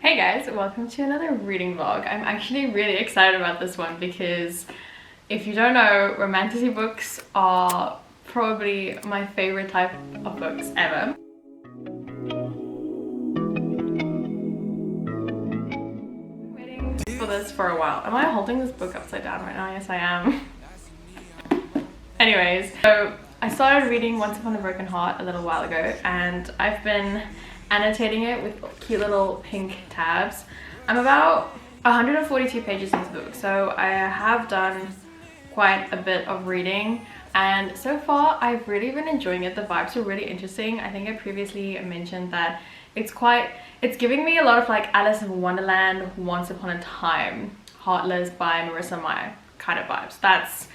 Hey guys, welcome to another reading vlog. I'm actually really excited about this one because if you don't know, romantasy books are probably my favorite type of books ever. I've been waiting for this for a while. Am I holding this book upside down right now? Yes, I am. Anyways, so I started reading Once Upon a Broken Heart a little while ago and I've been annotating it with cute little pink tabs. I'm about 142 pages into the book, so I have done quite a bit of reading and so far I've really been enjoying it. The vibes are really interesting. I think I previously mentioned that it's giving me a lot of like Alice in Wonderland, Once Upon a Time, Heartless by Marissa Meyer kind of vibes. That's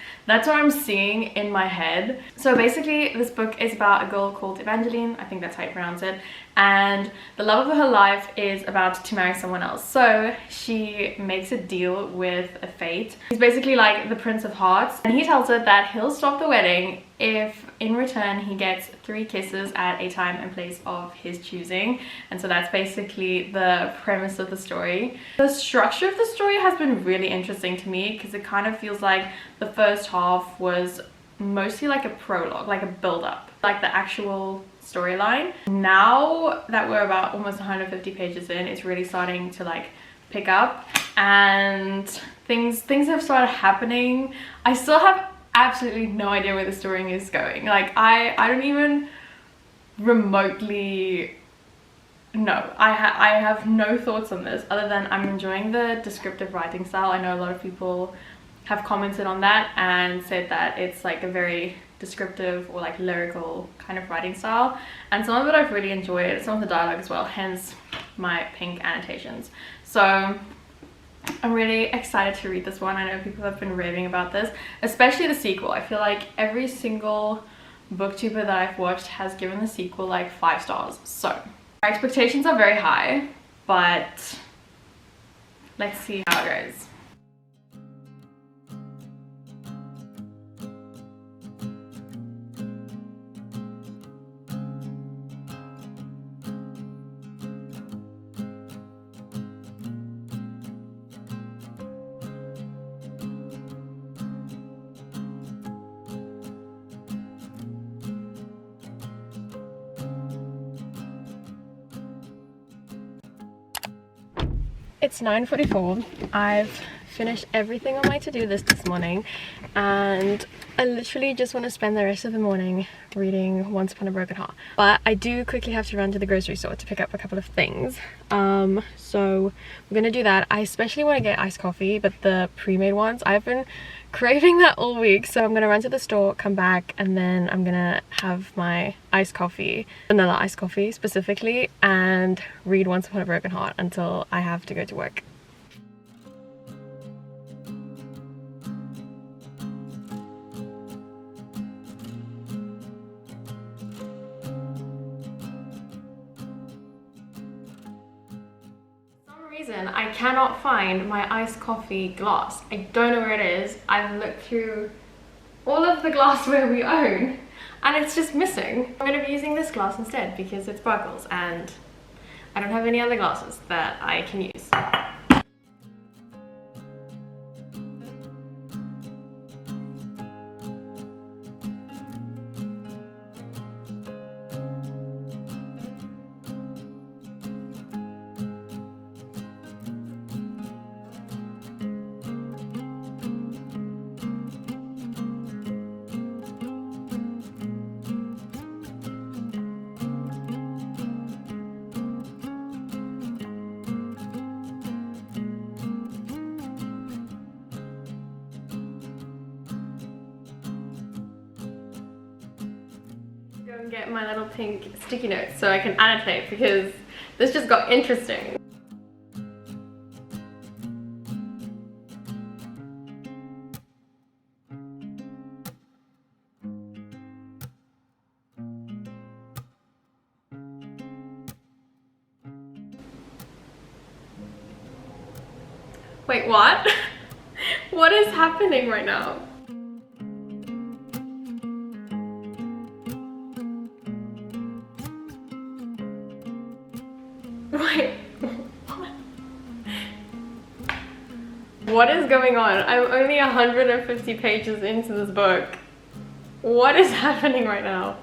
what I'm seeing in my head. So basically this book is about a girl called Evangeline, I think that's how you pronounce it, and the love of her life is about to marry someone else. So she makes a deal with a fate. He's basically like the Prince of Hearts, and he tells her that he'll stop the wedding if in return he gets 3 kisses at a time and place of his choosing. And so that's basically the premise of the story. The structure of the story has been really interesting to me because it kind of feels like the first half was mostly like a prologue, like a build-up, like the actual storyline. Now that we're about almost 150 pages in, it's really starting to like pick up and things have started happening. I still have absolutely no idea where the story is going. Like I don't even remotely know. I have no thoughts on this other than I'm enjoying the descriptive writing style. I know a lot of people have commented on that and said that it's like a very descriptive or like lyrical kind of writing style, and some of it I've really enjoyed, some of the dialogue as well, hence my pink annotations. So I'm really excited to read this one. I know people have been raving about this, especially the sequel. I feel like every single booktuber that I've watched has given the sequel like 5 stars. So my expectations are very high, but let's see how it goes. It's 9:44. I've finished everything on my to-do list this morning and I literally just want to spend the rest of the morning reading Once Upon a Broken Heart. But I do quickly have to run to the grocery store to pick up a couple of things. So we're gonna do that. I especially want to get iced coffee, but the pre-made ones, I've been craving that all week. So I'm gonna run to the store, come back, and then I'm gonna have my iced coffee, vanilla iced coffee specifically, and read Once Upon a Broken Heart until I have to go to work. I cannot find my iced coffee glass. I don't know where it is. I've looked through all of the glassware we own and it's just missing. I'm going to be using this glass instead because it sparkles and I don't have any other glasses that I can use. Go and get my little pink sticky notes so I can annotate because this just got interesting. Wait, what? What is happening right now? Wait, what? What is going on? I'm only 150 pages into this book. What is happening right now?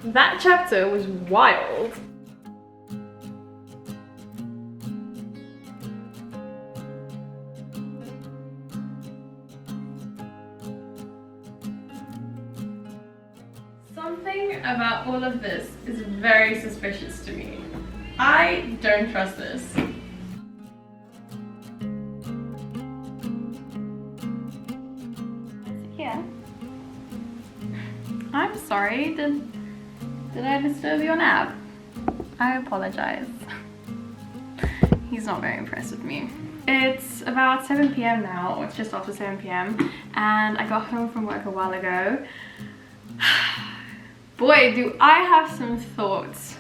That chapter was wild. Something about all of this is very suspicious to me. I don't trust this. Yeah. I'm sorry, did I disturb your nap? I apologize. He's not very impressed with me. It's about 7 p.m. now, or it's just after 7 p.m. and I got home from work a while ago. Boy, do I have some thoughts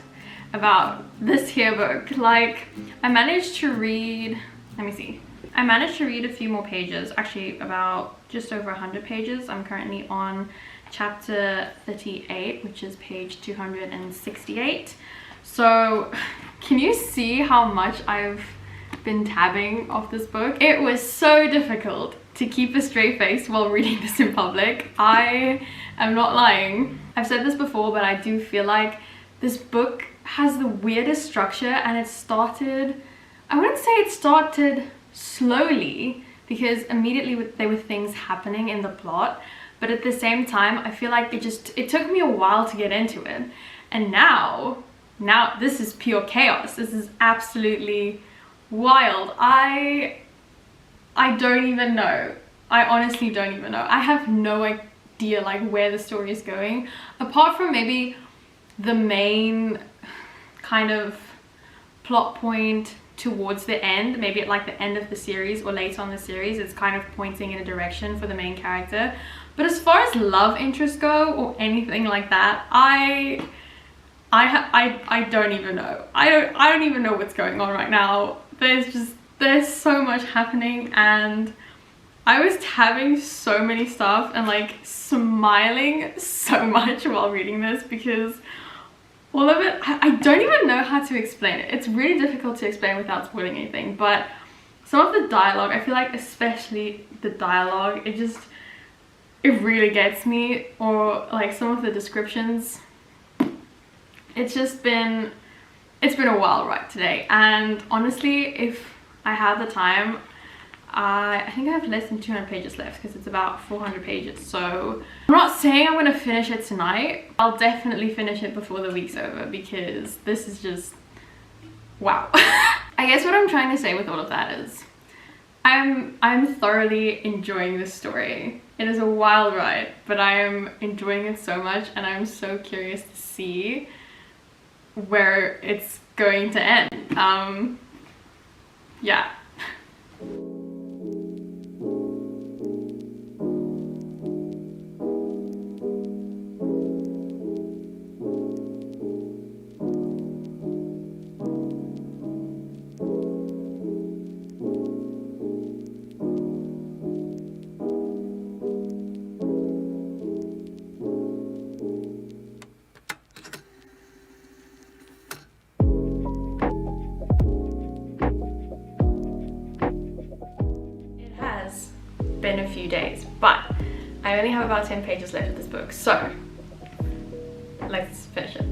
about this here book. Like, I managed to read, let me see. I managed to read a few more pages, actually about just over 100 pages. I'm currently on chapter 38, which is page 268. So can you see how much I've been tabbing off this book? It was so difficult to keep a straight face while reading this in public. I am not lying. I've said this before, but I do feel like this book has the weirdest structure, and it started, I wouldn't say it started slowly, because immediately there were things happening in the plot, but at the same time I feel like it took me a while to get into it, and now this is pure chaos. This is absolutely wild. I don't even know. I honestly don't even know. I have no idea like where the story is going, apart from maybe the main kind of plot point towards the end, maybe at like the end of the series or later on the series. It's kind of pointing in a direction for the main character, but as far as love interests go or anything like that, I don't even know. I don't even know what's going on right now. There's so much happening, and I was tabbing so many stuff and like smiling so much while reading this, because all of it, I don't even know how to explain it. It's really difficult to explain without spoiling anything, but some of the dialogue, I feel like especially the dialogue, it really gets me, or like some of the descriptions. It's been a wild ride today, and honestly, if I have the time, I think I have less than 200 pages left because it's about 400 pages. So I'm not saying I'm gonna finish it tonight. I'll definitely finish it before the week's over, because this is just wow. I guess what I'm trying to say with all of that is I'm thoroughly enjoying this story. It is a wild ride, but I am enjoying it so much, and I'm so curious to see where it's going to end. Yeah. Been a few days, but I only have about 10 pages left of this book, so let's finish it.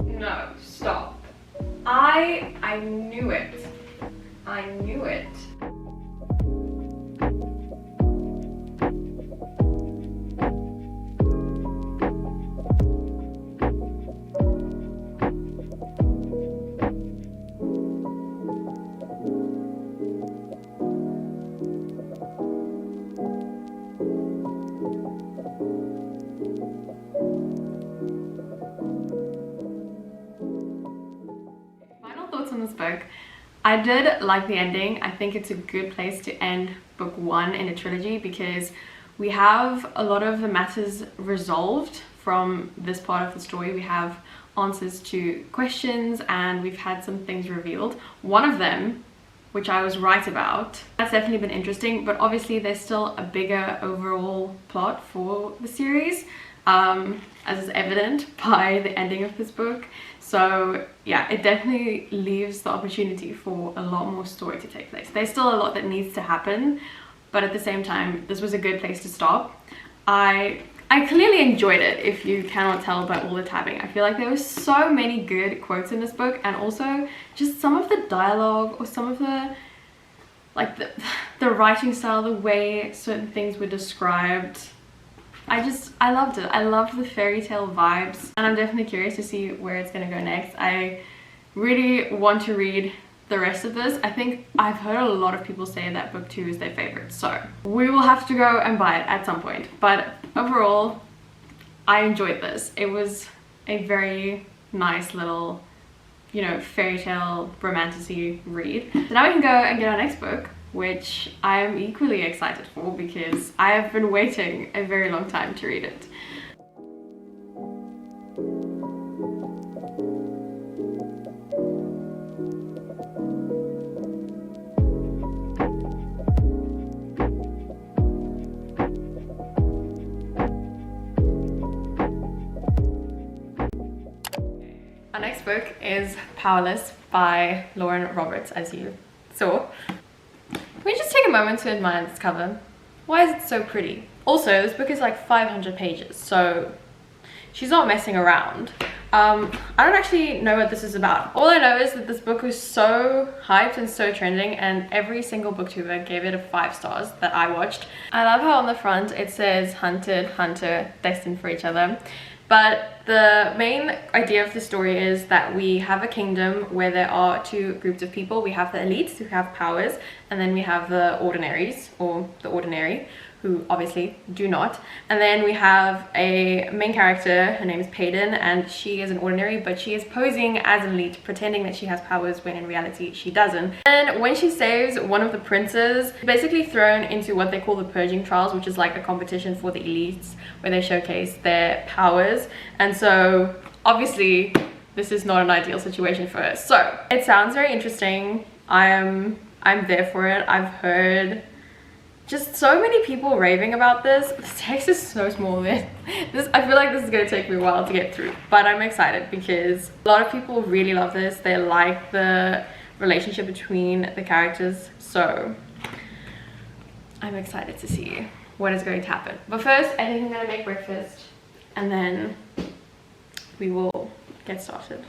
No, stop. I knew it. I knew it. On this book, I did like the ending. I think it's a good place to end book one in a trilogy, because we have a lot of the matters resolved from this part of the story. We have answers to questions and we've had some things revealed. One of them, which I was right about, that's definitely been interesting, but obviously there's still a bigger overall plot for the series, as is evident by the ending of this book. So yeah, it definitely leaves the opportunity for a lot more story to take place. There's still a lot that needs to happen, but at the same time, this was a good place to stop. I clearly enjoyed it, if you cannot tell by all the tabbing. I feel like there were so many good quotes in this book, and also just some of the dialogue or some of the like the writing style, the way certain things were described. I loved it. I loved the fairy tale vibes, and I'm definitely curious to see where it's gonna go next. I really want to read the rest of this. I think I've heard a lot of people say that book 2 is their favorite, so we will have to go and buy it at some point. But overall, I enjoyed this. It was a very nice little, you know, fairy tale romantasy read. So now we can go and get our next book, which I am equally excited for because I have been waiting a very long time to read it. Our next book is Powerless by Lauren Roberts, as you saw. Can we just take a moment to admire this cover? Why is it so pretty? Also, this book is like 500 pages, so she's not messing around. I don't actually know what this is about. All I know is that this book was so hyped and so trending, and every single booktuber gave it a 5 stars that I watched. I love how on the front it says hunted, hunter, destined for each other. But the main idea of the story is that we have a kingdom where there are 2 groups of people. We have the elites who have powers, and then we have the ordinaries, or the ordinary, who obviously do not. And then we have a main character, her name is Payton, and she is an ordinary, but she is posing as an elite, pretending that she has powers when in reality she doesn't. And when she saves one of the princes, basically thrown into what they call the purging trials, which is like a competition for the elites where they showcase their powers. And so obviously this is not an ideal situation for her. So it sounds very interesting. I'm there for it. I've heard just so many people raving about this. This text is so small, man. I feel like this is gonna take me a while to get through, but I'm excited because a lot of people really love this. They like the relationship between the characters, so I'm excited to see what is going to happen. But first, I think I'm gonna make breakfast and then we will get started.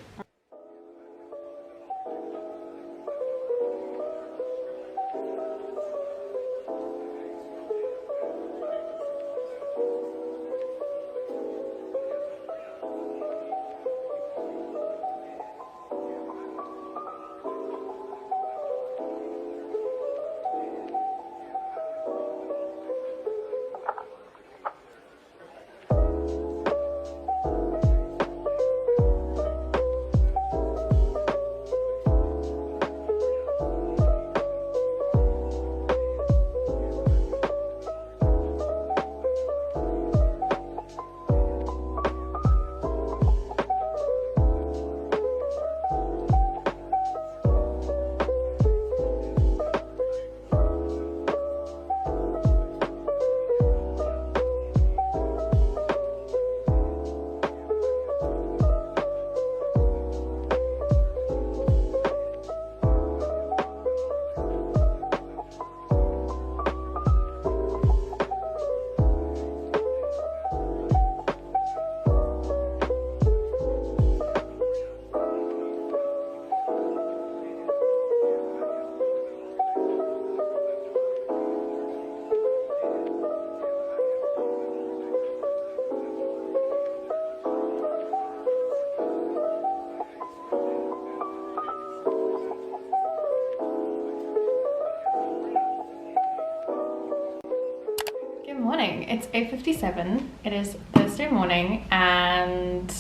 Morning. It's 8:57. It is Thursday morning and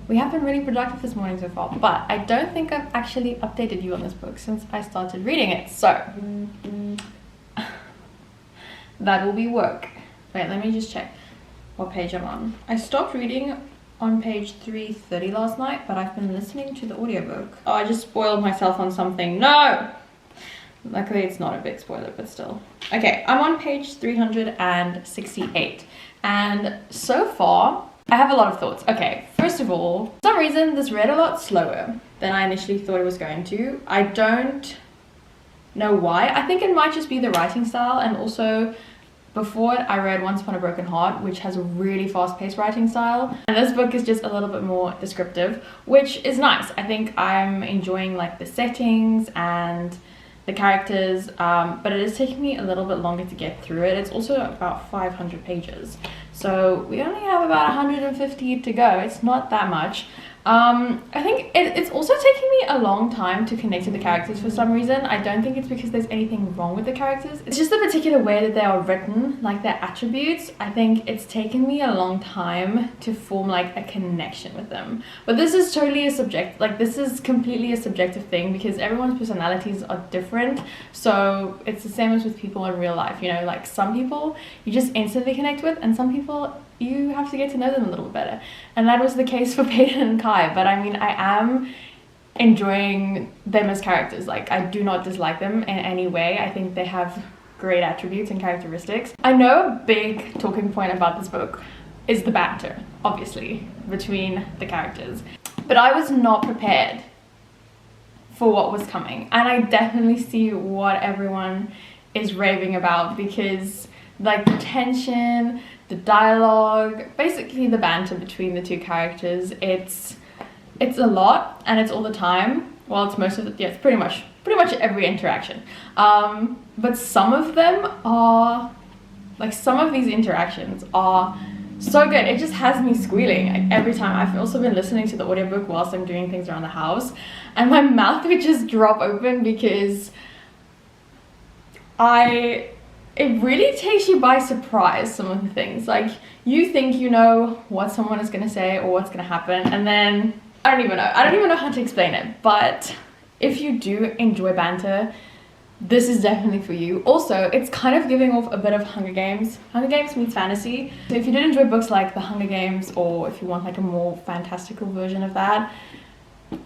we have been really productive this morning so far, but I don't think I've actually updated you on this book since I started reading it, so that will be work. Wait, let me just check. what page I'm on. I stopped reading on page 330 last night, but I've been listening to the audiobook. Oh, I just spoiled myself on something. No! Luckily it's not a big spoiler, but still. Okay, I'm on page 368, and so far I have a lot of thoughts. Okay, first of all, for some reason this read a lot slower than I initially thought it was going to. I don't know why. I think it might just be the writing style, and also before it I read Once Upon a Broken Heart, which has a really fast-paced writing style, and this book is just a little bit more descriptive, which is nice. I think I'm enjoying like the settings and the characters, but it is taking me a little bit longer to get through it. It's also about 500 pages, so we only have about 150 to go. It's not that much. I think it's also taking me a long time to connect to the characters for some reason. I don't think it's because there's anything wrong with the characters. It's just the particular way that they are written, like their attributes. I think it's taken me a long time to form like a connection with them. But this is totally this is completely a subjective thing, because everyone's personalities are different. So it's the same as with people in real life, you know, like some people you just instantly connect with, and some people you have to get to know them a little bit better. And that was the case for Peyton and Kai. But I mean, I am enjoying them as characters. Like, I do not dislike them in any way. I think they have great attributes and characteristics. I know a big talking point about this book is the banter, obviously, between the characters. But I was not prepared for what was coming. And I definitely see what everyone is raving about, because like the tension, the dialogue, basically the banter between the two characters, it's a lot, and it's all the time. Well, it's most of it. Yeah, it's pretty much every interaction. But some of them are like, some of these interactions are so good. It just has me squealing like every time. I've also been listening to the audiobook whilst I'm doing things around the house, and my mouth would just drop open, because it really takes you by surprise, some of the things. Like, you think you know what someone is going to say or what's going to happen, and then I don't even know how to explain it. But if you do enjoy banter, this is definitely for you. Also, it's kind of giving off a bit of Hunger Games meets fantasy. So if you did enjoy books like the Hunger Games, or if you want like a more fantastical version of that,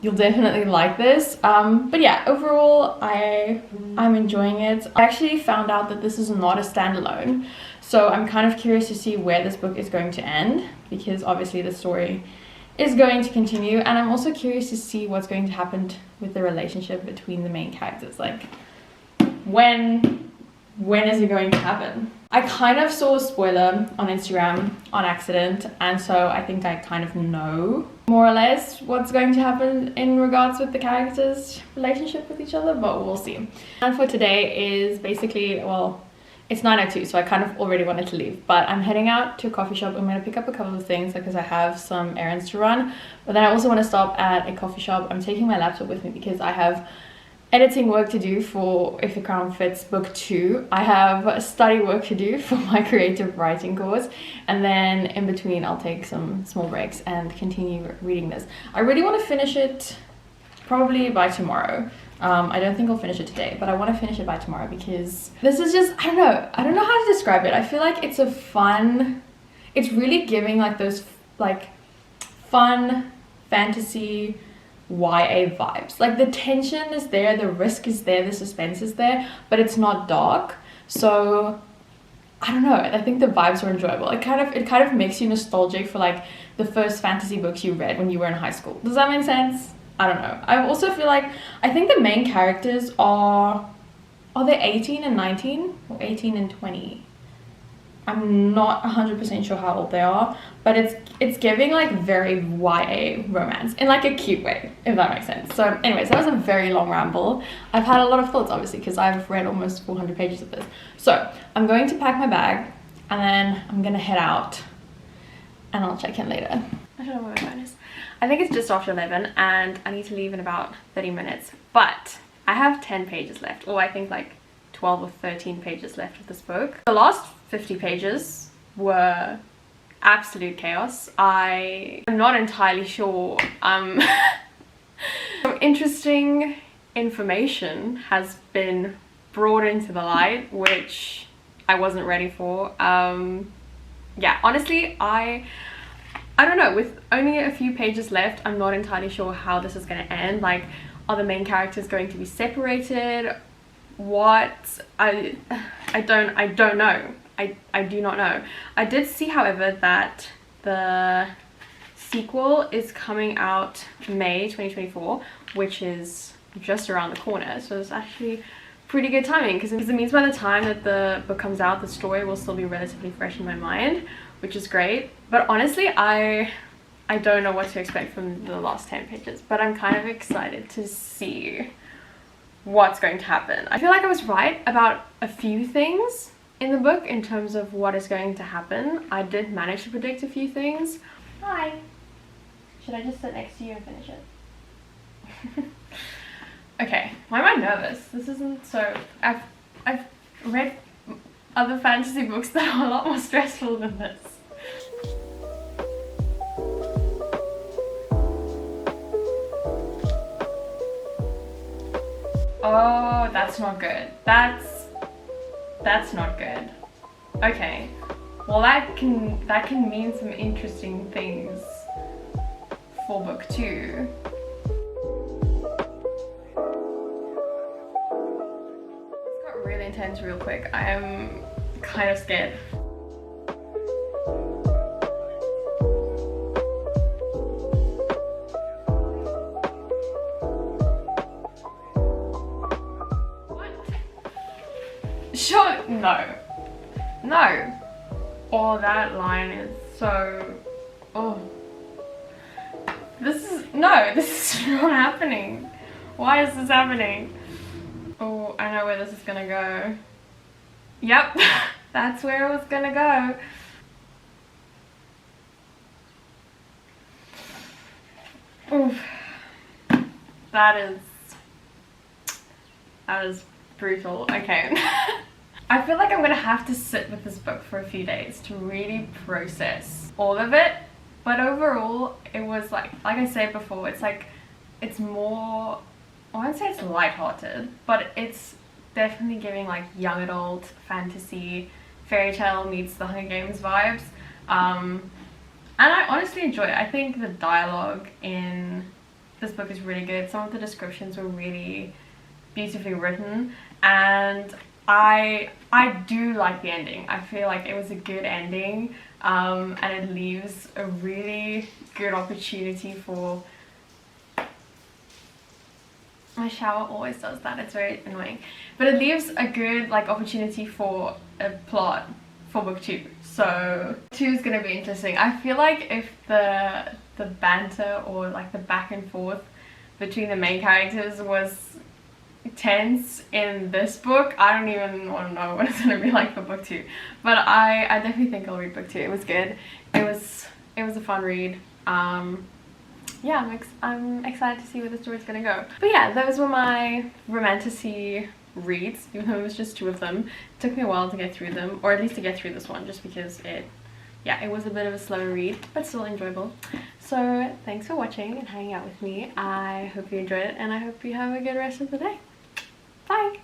you'll definitely like this. But yeah, overall I'm enjoying it. I actually found out that this is not a standalone, so I'm kind of curious to see where this book is going to end, because obviously the story is going to continue, and I'm also curious to see what's going to happen with the relationship between the main characters. Like, when is it going to happen? I kind of saw a spoiler on Instagram on accident, and so I think I kind of know more or less what's going to happen in regards with the characters' relationship with each other, but we'll see. And for today is basically, well, it's 9:02, so I kind of already wanted to leave, but I'm heading out to a coffee shop. I'm going to pick up a couple of things because I have some errands to run, but then I also want to stop at a coffee shop. I'm taking my laptop with me because I have editing work to do for If the Crown Fits book 2. I have study work to do for my creative writing course, and then in between I'll take some small breaks and continue reading this. I really want to finish it probably by tomorrow. I don't think I'll finish it today, but I want to finish it by tomorrow, because this is just, I don't know how to describe it. I feel like it's a fun, it's really giving like those like fun fantasy YA vibes. Like, the tension is there, the risk is there, the suspense is there, but it's not dark. So I don't know, I think the vibes are enjoyable. It kind of makes you nostalgic for like the first fantasy books you read when you were in high school. Does that make sense? I don't know. I also feel like, I think the main characters are they 18 and 19 or 18 and 20? I'm not 100% sure how old they are, but it's giving like very YA romance in like a cute way, if that makes sense. So anyways, that was a very long ramble. I've had a lot of thoughts, obviously, because I've read almost 400 pages of this. So I'm going to pack my bag, and then I'm gonna head out, and I'll check in later. I don't know where my phone is. I think it's just after 11, and I need to leave in about 30 minutes, but I have 10 pages left, or I think like 12 or 13 pages left of this book. The last 50 pages were absolute chaos. I am not entirely sure. Some interesting information has been brought into the light, which I wasn't ready for. yeah, honestly, I don't know, with only a few pages left, I'm not entirely sure how this is going to end. Like, are the main characters going to be separated? What? I don't know. I do not know. I did see, however, that the sequel is coming out May 2024, which is just around the corner. So it's actually pretty good timing, because it means by the time that the book comes out, the story will still be relatively fresh in my mind, which is great. But honestly, I don't know what to expect from the last 10 pages, but I'm kind of excited to see what's going to happen. I feel like I was right about a few things in the book in terms of what is going to happen. I did manage to predict a few things. Hi. Should I just sit next to you and finish it? Okay, why am I nervous? This isn't so... I've read other fantasy books that are a lot more stressful than this. Oh, that's not good. That's not good. Okay. Well, that can mean some interesting things for book 2. This got really intense real quick. I am kind of scared. Sure, no. Oh, that line is so... oh. This is not happening. Why is this happening? Oh, I know where this is gonna go. Yep, that's where it was gonna go. Oof. That is brutal. Okay. I feel like I'm gonna have to sit with this book for a few days to really process all of it. But overall, it was like I said before, it's more, I won't say it's lighthearted, but it's definitely giving like young adult fantasy, fairy tale meets the Hunger Games vibes. And I honestly enjoy it. I think the dialogue in this book is really good. Some of the descriptions were really beautifully written, and I do like the ending. I feel like it was a good ending, and it leaves a really good opportunity for... my shower always does that, it's very annoying. But it leaves a good like opportunity for a plot for book 2. So 2 is gonna be interesting. I feel like if the banter or like the back and forth between the main characters was tense in this book, I don't even want to know what it's gonna be like for book 2. But I definitely think I'll read book 2. It was good. It was a fun read. Yeah, I'm excited to see where the story's gonna go. But yeah, those were my romantasy reads, even though it was just 2 of them. It took me a while to get through them, or at least to get through this one, just because it was a bit of a slow read, but still enjoyable. So thanks for watching and hanging out with me. I hope you enjoyed it, and I hope you have a good rest of the day. Bye!